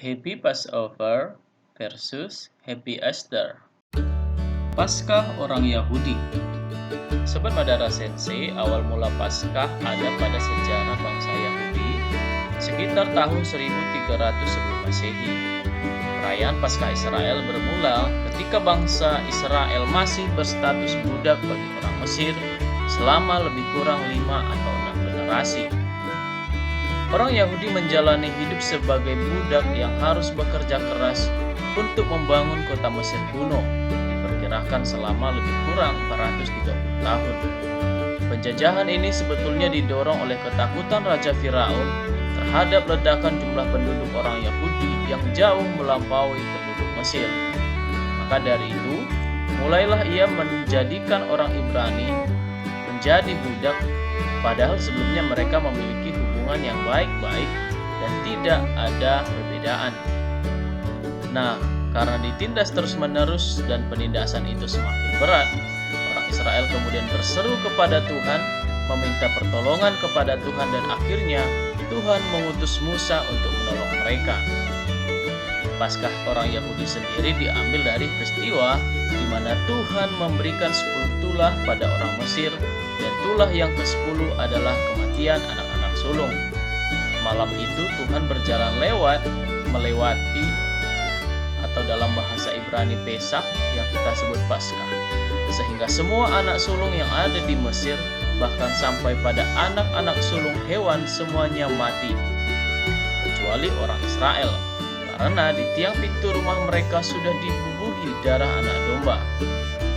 Happy Passover versus Happy Easter. Paskah orang Yahudi. Sobat Madara Sensei, awal mula Paskah ada pada sejarah bangsa Yahudi sekitar tahun 1300 sebelum Masehi. Perayaan Paskah Israel bermula ketika bangsa Israel masih berstatus budak bagi orang Mesir selama lebih kurang 5 atau 6 generasi. Orang Yahudi menjalani hidup sebagai budak yang harus bekerja keras untuk membangun kota Mesir kuno, diperkirakan selama lebih kurang 430 tahun. Penjajahan ini sebetulnya didorong oleh ketakutan Raja Firaun terhadap ledakan jumlah penduduk orang Yahudi yang jauh melampaui penduduk Mesir. Maka dari itu, mulailah ia menjadikan orang Ibrani menjadi budak, padahal sebelumnya mereka memiliki hubungan yang baik-baik dan tidak ada perbedaan. Nah, karena ditindas terus-menerus dan penindasan itu semakin berat, orang Israel kemudian berseru kepada Tuhan, meminta pertolongan kepada Tuhan, dan akhirnya Tuhan mengutus Musa untuk menolong mereka. Paskah orang Yahudi sendiri diambil dari peristiwa di mana Tuhan memberikan 10 tulah pada orang Mesir, dan tulah yang ke-10 adalah kematian anak-anak sulung. Malam itu Tuhan berjalan melewati atau dalam bahasa Ibrani Pesach yang kita sebut Paskah, sehingga semua anak sulung yang ada di Mesir, bahkan sampai pada anak-anak sulung hewan, semuanya mati kecuali orang Israel, karena di tiang pintu rumah mereka sudah dibubuhi darah anak domba,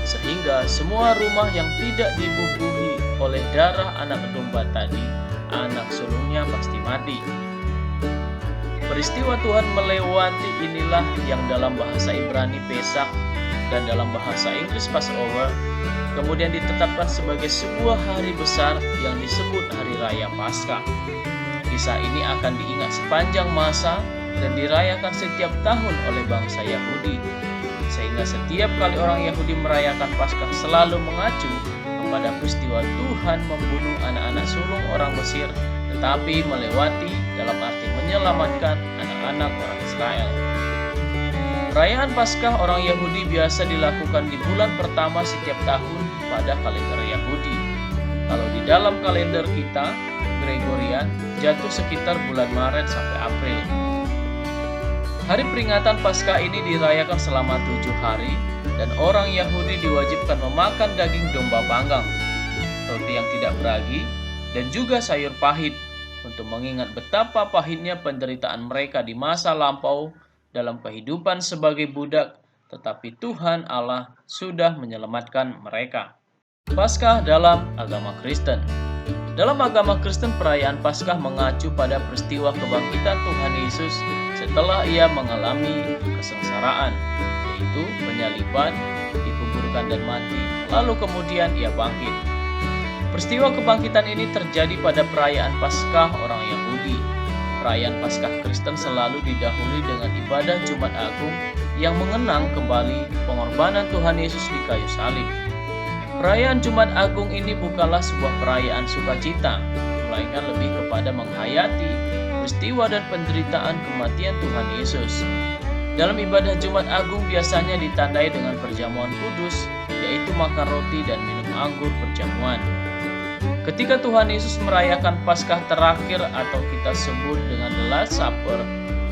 sehingga semua rumah yang tidak dibubuhi oleh darah anak domba tadi, anak sulungnya pasti mati. Peristiwa Tuhan melewati inilah yang dalam bahasa Ibrani Pesach dan dalam bahasa Inggris Passover kemudian ditetapkan sebagai sebuah hari besar yang disebut Hari Raya Paskah. Kisah ini akan diingat sepanjang masa dan dirayakan setiap tahun oleh bangsa Yahudi, sehingga setiap kali orang Yahudi merayakan Paskah selalu mengacu kepada peristiwa Tuhan membunuh anak-anak sulung orang Mesir, tetapi melewati dalam arti menyelamatkan anak-anak orang Israel. Perayaan Paskah orang Yahudi biasa dilakukan di bulan pertama setiap tahun pada kalender Yahudi. Kalau di dalam kalender kita, Gregorian, jatuh sekitar bulan Maret sampai April. Hari peringatan Paskah ini dirayakan selama 7 hari, dan orang Yahudi diwajibkan memakan daging domba panggang, roti yang tidak beragi, dan juga sayur pahit, untuk mengingat betapa pahitnya penderitaan mereka di masa lampau dalam kehidupan sebagai budak, tetapi Tuhan Allah sudah menyelamatkan mereka. Paskah dalam agama Kristen. Dalam agama Kristen, perayaan Paskah mengacu pada peristiwa kebangkitan Tuhan Yesus setelah ia mengalami kesengsaraan, yaitu penyaliban, dikuburkan dan mati, lalu kemudian ia bangkit. Peristiwa kebangkitan ini terjadi pada perayaan Paskah orang Yahudi. Perayaan Paskah Kristen selalu didahului dengan ibadah Jumat Agung yang mengenang kembali pengorbanan Tuhan Yesus di kayu salib. Perayaan Jumat Agung ini bukanlah sebuah perayaan sukacita, melainkan lebih kepada menghayati peristiwa dan penderitaan kematian Tuhan Yesus. Dalam ibadah Jumat Agung biasanya ditandai dengan perjamuan kudus, yaitu makan roti dan minum anggur perjamuan. Ketika Tuhan Yesus merayakan Paskah terakhir atau kita sebut dengan The Last Supper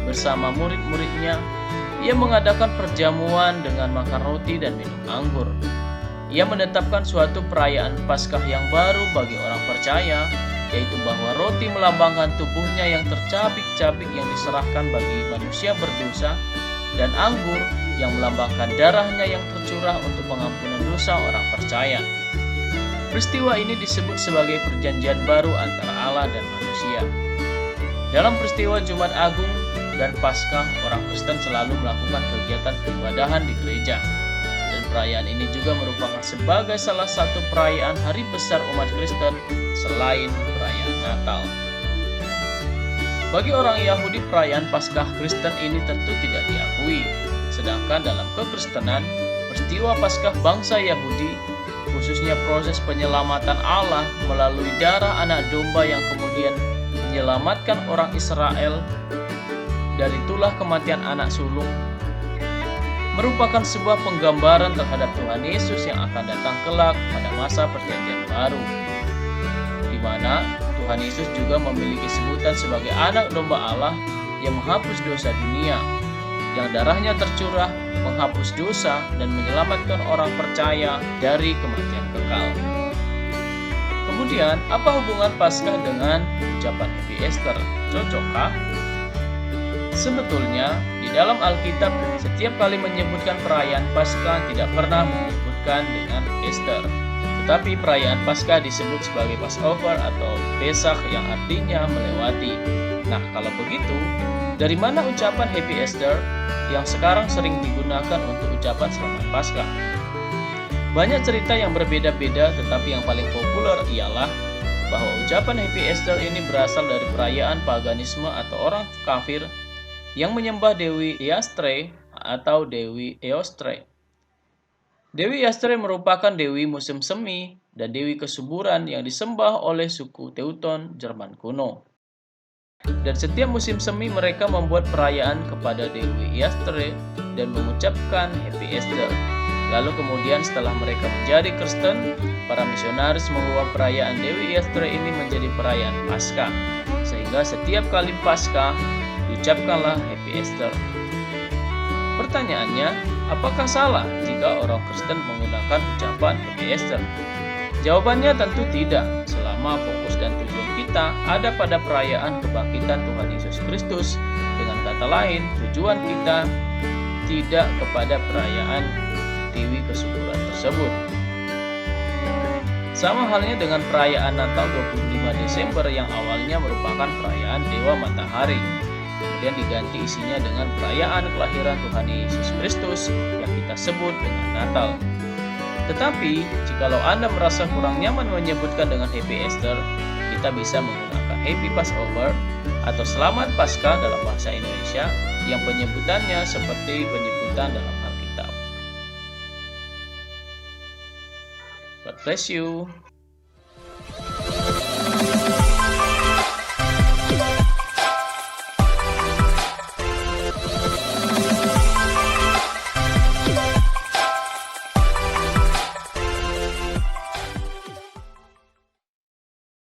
bersama murid-muridnya, ia mengadakan perjamuan dengan makan roti dan minum anggur. Ia menetapkan suatu perayaan Paskah yang baru bagi orang percaya, yaitu bahwa roti melambangkan tubuhnya yang tercabik-cabik yang diserahkan bagi manusia berdosa, dan anggur yang melambangkan darahnya yang tercurah untuk pengampunan dosa orang percaya. Peristiwa ini disebut sebagai perjanjian baru antara Allah dan manusia. Dalam peristiwa Jumat Agung dan Paskah, orang Kristen selalu melakukan kegiatan peribadahan di gereja. Dan perayaan ini juga merupakan sebagai salah satu perayaan hari besar umat Kristen selain perayaan Natal. Bagi orang Yahudi, perayaan Paskah Kristen ini tentu tidak diakui. Sedangkan dalam kekristenan, peristiwa Paskah bangsa Yahudi, khususnya proses penyelamatan Allah melalui darah anak domba yang kemudian menyelamatkan orang Israel dari tulah kematian anak sulung merupakan sebuah penggambaran terhadap Tuhan Yesus yang akan datang kelak pada masa perjanjian baru, di mana Tuhan Yesus juga memiliki sebutan sebagai anak domba Allah yang menghapus dosa dunia, yang darahnya tercurah menghapus dosa dan menyelamatkan orang percaya dari kematian kekal. Kemudian, apa hubungan Paskah dengan ucapan Happy Easter? Cocokkah? Sebetulnya, di dalam Alkitab, setiap kali menyebutkan perayaan Paskah tidak pernah menyebutkan dengan Easter. Tetapi perayaan Paskah disebut sebagai Passover atau Pesak yang artinya melewati. Nah, kalau begitu, dari mana ucapan Happy Easter yang sekarang sering digunakan untuk ucapan Selamat Paskah? Banyak cerita yang berbeda-beda, tetapi yang paling populer ialah bahwa ucapan Happy Easter ini berasal dari perayaan paganisme atau orang kafir yang menyembah Dewi Yastre atau Dewi Eostre. Dewi Yastre merupakan dewi musim semi dan dewi kesuburan yang disembah oleh suku Teuton Jerman kuno. Dan setiap musim semi mereka membuat perayaan kepada Dewi Yastre dan mengucapkan Happy Easter. Lalu kemudian setelah mereka menjadi Kristen, para misionaris mengubah perayaan Dewi Yastre ini menjadi perayaan Paskah. Sehingga setiap kali Paskah diucapkanlah Happy Easter. Pertanyaannya, apakah salah jika orang Kristen menggunakan ucapan Happy Easter? Jawabannya tentu tidak, selama fokus dan tujuan kita ada pada perayaan kebangkitan Tuhan Yesus Kristus. Dengan kata lain, tujuan kita tidak kepada perayaan Dewi kesuburan tersebut. Sama halnya dengan perayaan Natal 25 Desember yang awalnya merupakan perayaan Dewa Matahari, kemudian diganti isinya dengan perayaan kelahiran Tuhan Yesus Kristus yang kita sebut dengan Natal. Tetapi, jikalau Anda merasa kurang nyaman menyebutkan dengan Happy Easter, kita bisa menggunakan Happy Passover atau Selamat Paskah dalam bahasa Indonesia yang penyebutannya seperti penyebutan dalam Alkitab. God bless you.